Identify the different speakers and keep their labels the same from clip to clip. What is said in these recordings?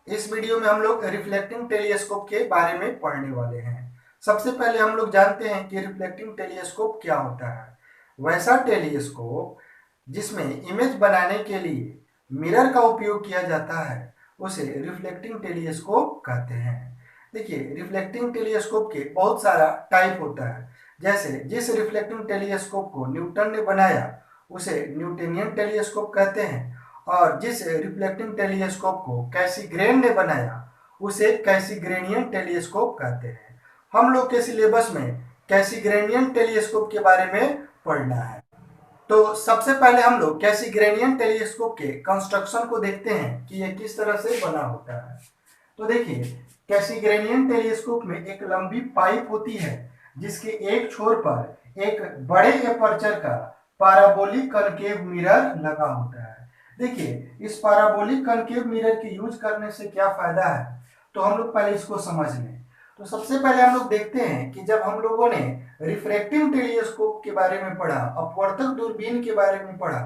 Speaker 1: इस वीडियो में हम लोग रिफ्लेक्टिंग टेलीस्कोप के बारे में पढ़ने वाले हैं। सबसे पहले हम लोग जानते हैं कि रिफ्लेक्टिंग टेलीस्कोप क्या होता है। वैसा टेलीस्कोप जिसमें इमेज बनाने के लिए मिरर का उपयोग किया जाता है उसे रिफ्लेक्टिंग टेलीस्कोप कहते हैं। देखिए, रिफ्लेक्टिंग टेलीस्कोप के बहुत सारा टाइप होता है। जैसे जिस रिफ्लेक्टिंग टेलीस्कोप को न्यूटन ने बनाया उसे न्यूटनियन टेलीस्कोप कहते हैं, और जिस रिफ्लेक्टिंग टेलीस्कोप को कैसीग्रेन ने बनाया उसे कैसीग्रेनियन टेलीस्कोप कहते हैं। हम लोग के सिलेबस में कैसीग्रेनियन टेलीस्कोप के बारे में पढ़ना है। तो सबसे पहले हम लोग कैसीग्रेनियन टेलीस्कोप के कंस्ट्रक्शन को देखते हैं कि यह किस तरह से बना होता है। तो देखिए, कैसीग्रेनियन टेलीस्कोप में एक लंबी पाइप होती है जिसके एक छोर पर एक बड़े एपर्चर का पैराबोलिक कनकेव मिरर लगा होता है। देखिए, इस पैराबोलिक कनकेव मिरर के यूज करने से क्या फायदा है, तो हम लोग पहले इसको समझ लें। तो सबसे पहले हम लोग देखते हैं कि जब हम लोगों ने रिफ्रैक्टिव टेलीस्कोप के बारे में पढ़ा, अपवर्तक दूरबीन के बारे में पढ़ा,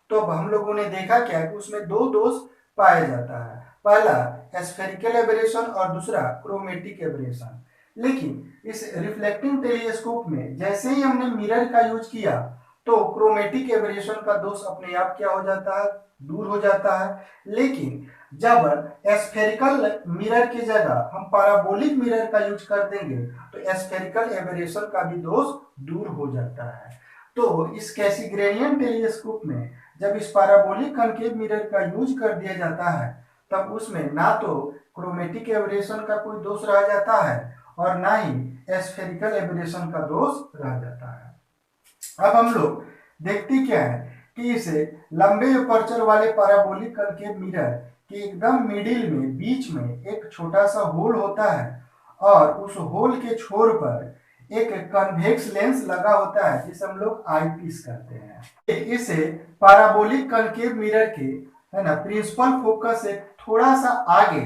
Speaker 1: तो अब हम लोगों ने देखा क्या कि उसमें दो दोष पाया जाता है। पहला स्फेरिकल एबरेशन और दूसरा क्रोमेटिक एबरेशन। लेकिन इस रिफ्लेक्टिंग टेलीस्कोप में जैसे ही हमने मिरर का यूज किया तो क्रोमेटिक एबरेशन का दोष अपने आप क्या हो जाता है, दूर हो जाता है। लेकिन जब स्फेरिकल मिरर की जगह हम पैराबोलिक मिरर का यूज कर देंगे तो स्फेरिकल एबरेशन का भी दोष दूर हो जाता है। तो इस कैसीग्रेनियन टेलीस्कोप में जब इस पैराबोलिक कनकेव मिरर का यूज कर दिया जाता है तब उसमें ना तो क्रोमेटिक एबरेशन का कोई दोष रह जाता है और ना ही स्फेरिकल एबरेशन का दोष रह जाता है। अब हम लोग देखते क्या है कि इसे लंबे एपर्चर वाले पैराबोलिक कनकेव मिरर के एकदम मिडिल में बीच में एक छोटा सा होल होता है और उस होल के छोर पर एक कन्वेक्स लेंस लगा होता है जिसे हम लोग आईपीस कहते हैं। इसे पैराबोलिक कनकेव मिरर के है ना प्रिंसिपल फोकस से थोड़ा सा आगे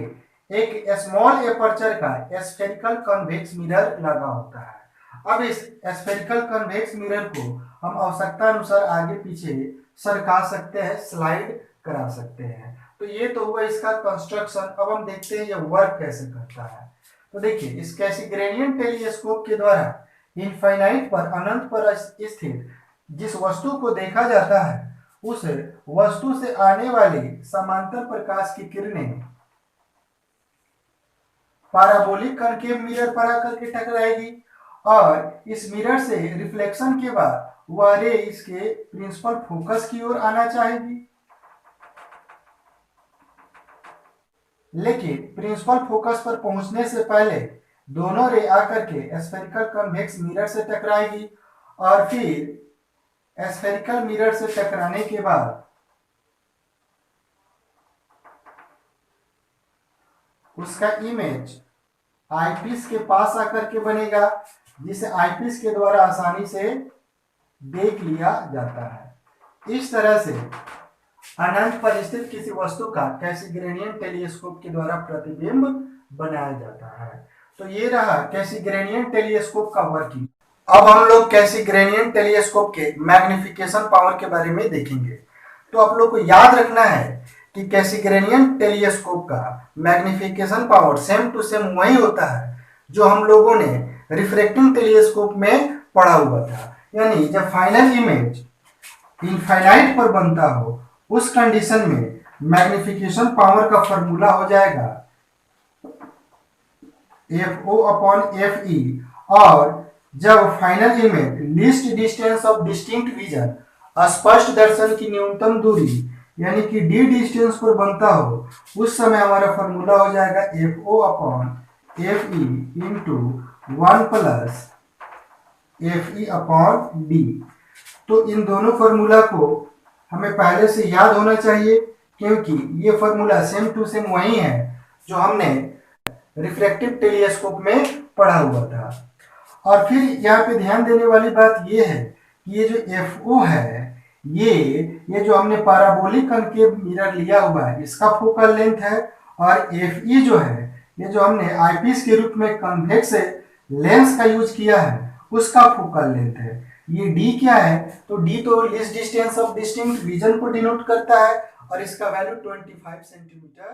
Speaker 1: एक स्मॉल एपर्चर का स्फेरिकल कन्वेक्स मिरर लगा होता है। अब इस स्फेरिकल कन्वेक्स मिरर को हम आवश्यकता अनुसार आगे पीछे सरका सकते हैं, स्लाइड करा सकते हैं। तो ये तो हुआ इसका कंस्ट्रक्शन। अब हम देखते हैं ये वर्क कैसे करता है। तो देखिए, इस कैसीग्रेनियन टेलीस्कोप के द्वारा इनफाइनाइट पर, अनंत पर स्थित जिस वस्तु को देखा जाता है उस वस्तु से आने वाली समांतर प्रकाश की किरणें पैराबोलिक कनकेव मिरर पर आकर के टकराएगी और इस मिरर से रिफ्लेक्शन के बाद वह रे इसके प्रिंसिपल फोकस की ओर आना चाहेगी। लेकिन प्रिंसिपल फोकस पर पहुंचने से पहले दोनों रे आकर के स्फेरिकल कन्वेक्स मिरर से टकराएगी और फिर स्फेरिकल मिरर से टकराने के बाद उसका इमेज आईपीस के पास आकर के बनेगा जिसे आईपीस के द्वारा आसानी से देख लिया जाता है। इस तरह से अनंत पर स्थित किसी वस्तु का कैसीग्रेनियन टेलीस्कोप के द्वारा प्रतिबिंब बनाया जाता है। तो ये रहा कैसीग्रेनियन टेलीस्कोप का वर्किंग। अब हम लोग कैसीग्रेनियन टेलीस्कोप के मैग्निफिकेशन पावर के बारे में देखेंगे। तो आप लोग को याद रखना है कि कैसीग्रेनियन टेलीस्कोप का magnification power same to same वही होता है जो हम लोगों ने रिफ्रैक्टिंग टेलीस्कोप में पढ़ा हुआ था। यानी जब फाइनल इमेज इनफाइनाइट पर बनता हो उस कंडीशन में मैग्निफिकेशन पावर का फॉर्मूला हो जाएगा FO अपॉन FE, और जब final image least distance of distinct vision, स्पष्ट दर्शन की न्यूनतम दूरी यानी कि D डिस्टेंस पर बनता हो उस समय हमारा फॉर्मूला हो जाएगा FO upon FE into 1 plus FE upon D। तो इन दोनों फॉर्मूला को हमें पहले से याद होना चाहिए क्योंकि ये फॉर्मूला सेम टू सेम वही है जो हमने रिफ्रैक्टिव टेलीस्कोप में पढ़ा हुआ था। और फिर यहाँ पे ध्यान देने वाली बात ये है कि ये जो FO है ये जो हमने पैराबोलिक कनकेव मिरर लिया हुआ है इसका फोकल लेंथ है, और FE जो है ये जो हमने आईपीस के रूप में कन्वेक्स लेंस का यूज किया है उसका फोकल लेंथ है। ये D क्या है, तो D तो least distance of distinct vision को डिनोट करता है और इसका वैल्यू 25 सेंटीमीटर